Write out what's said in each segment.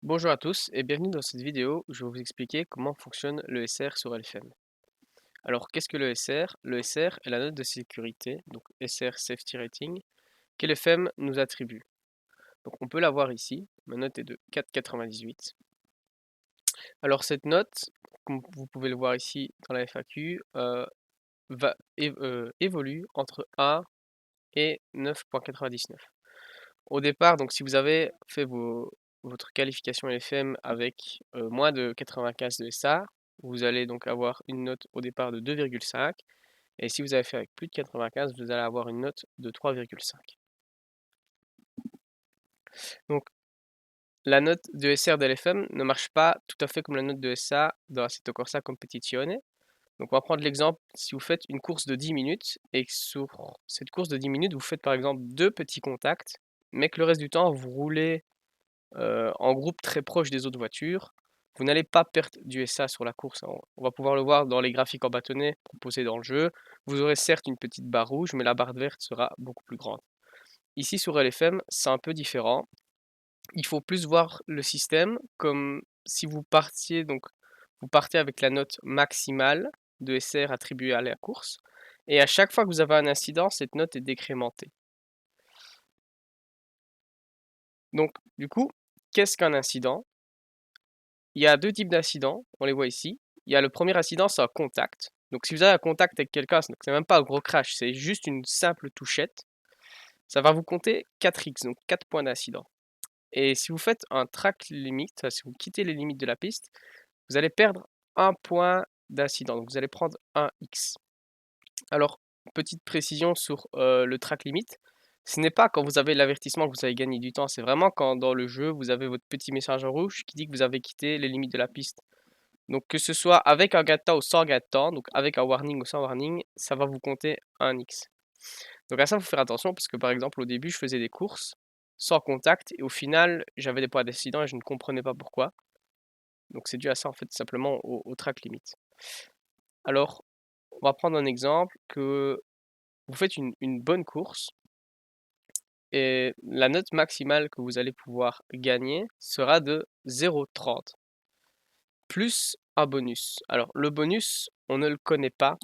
Bonjour à tous et bienvenue dans cette vidéo où je vais vous expliquer comment fonctionne le SR sur LFM. Alors qu'est-ce que le SR? Le SR est la note de sécurité, donc SR Safety Rating, que LFM nous attribue. Donc on peut la voir ici, ma note est de 4,98. Alors cette note, comme vous pouvez le voir ici dans la FAQ, évolue entre 1 et 9,99. Au départ, donc si vous avez fait votre qualification LFM avec moins de 95 de SA, vous allez donc avoir une note au départ de 2,5. Et si vous avez fait avec plus de 95, vous allez avoir une note de 3,5. Donc la note de SR de LFM ne marche pas tout à fait comme la note de SA dans Assetto Corsa Competizione. Donc on va prendre l'exemple, si vous faites une course de 10 minutes et que sur cette course de 10 minutes, vous faites par exemple deux petits contacts, mais que le reste du temps, vous roulez en groupe très proche des autres voitures, vous n'allez pas perdre du SA sur la course. On va pouvoir le voir dans les graphiques en bâtonnet proposés dans le jeu. Vous aurez certes une petite barre rouge, mais la barre verte sera beaucoup plus grande. Ici sur LFM, c'est un peu différent. Il faut plus voir le système comme si vous partiez, donc vous partez avec la note maximale de SR attribuée à la course, et à chaque fois que vous avez un incident, cette note est décrémentée. Donc du coup, qu'est-ce qu'un incident? Il y a deux types d'incidents, on les voit ici. Il y a le premier incident, c'est un contact. Donc si vous avez un contact avec quelqu'un, c'est même pas un gros crash, c'est juste une simple touchette. Ça va vous compter 4x, donc 4 points d'incident. Et si vous faites un track limit, si vous quittez les limites de la piste, vous allez perdre un point d'incident. Donc vous allez prendre un x. Alors, petite précision sur le track limit. Ce n'est pas quand vous avez l'avertissement que vous avez gagné du temps, c'est vraiment quand dans le jeu, vous avez votre petit message en rouge qui dit que vous avez quitté les limites de la piste. Donc que ce soit avec un gain de temps ou sans gain de temps, donc avec un warning ou sans warning, ça va vous compter un X. Donc à ça, il faut faire attention parce que par exemple au début, je faisais des courses sans contact et au final, j'avais des points d'accident et je ne comprenais pas pourquoi. Donc c'est dû à ça en fait simplement au track limit. Alors, on va prendre un exemple que vous faites une bonne course et la note maximale que vous allez pouvoir gagner sera de 0,30 plus un bonus. Alors le bonus, on ne le connaît pas.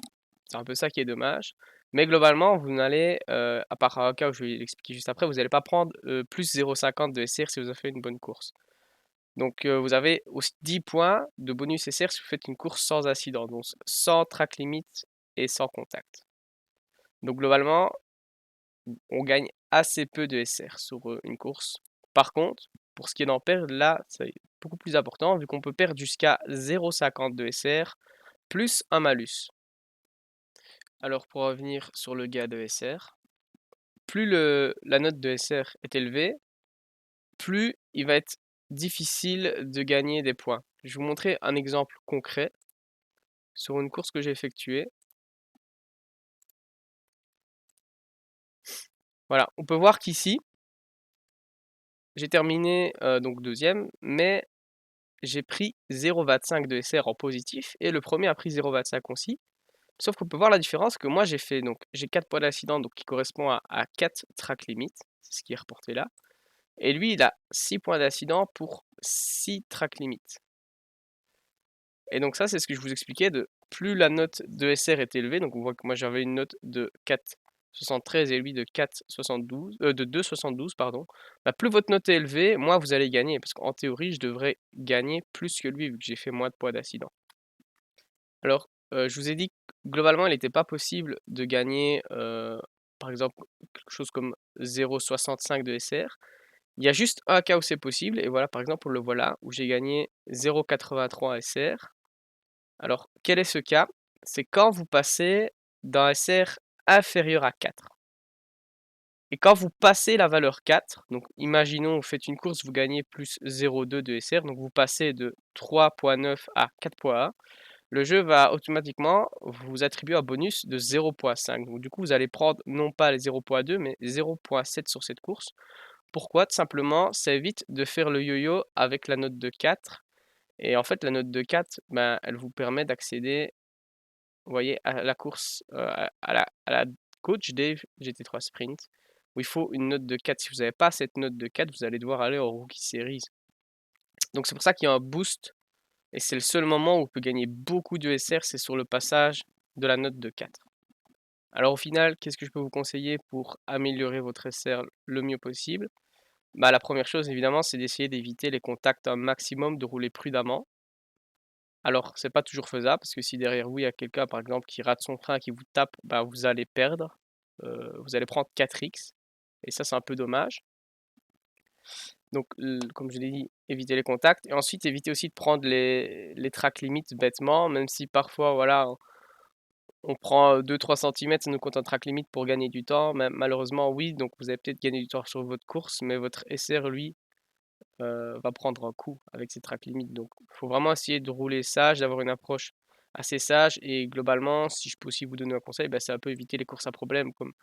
C'est un peu ça qui est dommage. Mais globalement, vous n'allez, à part un cas où je vais l'expliquer juste après, vous n'allez pas prendre plus 0,50 de SR si vous avez fait une bonne course. Donc vous avez aussi 10 points de bonus SR si vous faites une course sans incident, donc sans track limit et sans contact. Donc globalement, on gagne assez peu de SR sur une course. Par contre, pour ce qui est d'en perdre, là, c'est beaucoup plus important vu qu'on peut perdre jusqu'à 0,50 de SR plus un malus. Alors pour revenir sur le gain de SR, plus la note de SR est élevée, plus il va être difficile de gagner des points. Je vais vous montrer un exemple concret sur une course que j'ai effectuée. Voilà, on peut voir qu'ici, j'ai terminé donc deuxième, mais j'ai pris 0,25 de SR en positif et le premier a pris 0,25 aussi. Sauf qu'on peut voir la différence que moi j'ai fait, donc j'ai 4 points d'incident donc qui correspond à 4 track limit, c'est ce qui est reporté là. Et lui, il a 6 points d'incident pour 6 track limit. Et donc ça, c'est ce que je vous expliquais, de plus la note de SR est élevée, donc on voit que moi j'avais une note de 4,73 et lui de 4,72, de 2,72 pardon. Bah, plus votre note est élevée, moins vous allez gagner, parce qu'en théorie, je devrais gagner plus que lui vu que j'ai fait moins de points d'incident. Alors, je vous ai dit que globalement, il n'était pas possible de gagner, par exemple, quelque chose comme 0,65 de SR. Il y a juste un cas où c'est possible, et voilà, par exemple, le voilà, où j'ai gagné 0,83 SR. Alors, quel est ce cas? C'est quand vous passez d'un SR inférieur à 4. Et quand vous passez la valeur 4, donc imaginons vous faites une course, vous gagnez plus 0,2 de SR, donc vous passez de 3,9 à 4,1, le jeu va automatiquement vous attribuer un bonus de 0,5. Donc du coup, vous allez prendre non pas les 0,2 mais 0,7 sur cette course. Pourquoi? Tout simplement, ça évite de faire le yo-yo avec la note de 4. Et en fait, la note de 4, ben, elle vous permet d'accéder, vous voyez, à la course, à la Coach Dave GT3 Sprint, où il faut une note de 4. Si vous n'avez pas cette note de 4, vous allez devoir aller au Rookie Series. Donc c'est pour ça qu'il y a un boost, et c'est le seul moment où on peut gagner beaucoup de SR, c'est sur le passage de la note de 4. Alors au final, qu'est-ce que je peux vous conseiller pour améliorer votre SR le mieux possible? Bah, la première chose évidemment, c'est d'essayer d'éviter les contacts un maximum, de rouler prudemment. Alors c'est pas toujours faisable parce que si derrière vous, il y a quelqu'un par exemple qui rate son frein, qui vous tape, bah, vous allez perdre, vous allez prendre 4x et ça c'est un peu dommage. Donc comme je l'ai dit, éviter les contacts et ensuite éviter aussi de prendre les tracks limites bêtement, même si parfois voilà, on prend 2-3 centimètres, ça nous compte un track limite pour gagner du temps. Mais malheureusement oui, donc vous allez peut-être gagner du temps sur votre course, mais votre SR lui, va prendre un coup avec ces tracks limites. Donc il faut vraiment essayer de rouler sage, d'avoir une approche assez sage et globalement, si je peux aussi vous donner un conseil, bah, c'est un peu éviter les courses à problème comme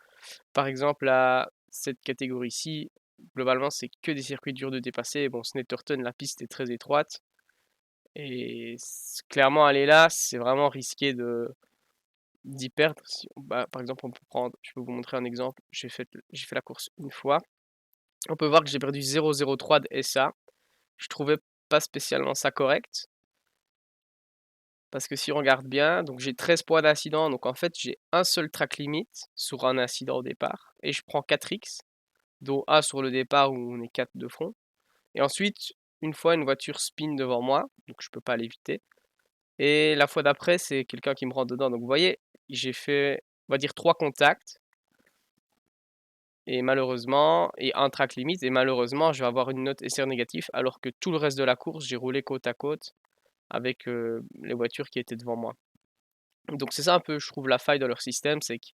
par exemple à cette catégorie-ci, globalement, c'est que des circuits durs de dépasser. Bon, Snetterton, la piste est très étroite et clairement aller là, c'est vraiment risqué d'y perdre. Bah, par exemple, on peut prendre, je peux vous montrer un exemple. J'ai fait la course une fois. On peut voir que j'ai perdu 0,03 de SA. Je trouvais pas spécialement ça correct. Parce que si on regarde bien, donc j'ai 13 points d'incident. Donc en fait, j'ai un seul track limit sur un incident au départ. Et je prends 4x, dont un sur le départ où on est 4 de front. Et ensuite, une fois, une voiture spin devant moi. Donc je peux pas l'éviter. Et la fois d'après, c'est quelqu'un qui me rentre dedans. Donc vous voyez, j'ai fait, on va dire, 3 contacts. Et malheureusement, et un track limit. Et malheureusement, je vais avoir une note SR négatif. Alors que tout le reste de la course, j'ai roulé côte à côte avec les voitures qui étaient devant moi. Donc c'est ça un peu, je trouve, la faille de leur système, c'est que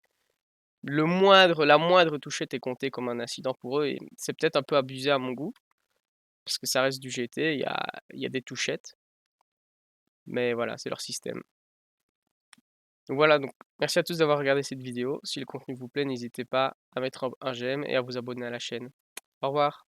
la moindre touchette est comptée comme un incident pour eux et c'est peut-être un peu abusé à mon goût, parce que ça reste du GT, il y a des touchettes, mais voilà, c'est leur système. Donc voilà, donc merci à tous d'avoir regardé cette vidéo. Si le contenu vous plaît, n'hésitez pas à mettre un j'aime et à vous abonner à la chaîne. Au revoir.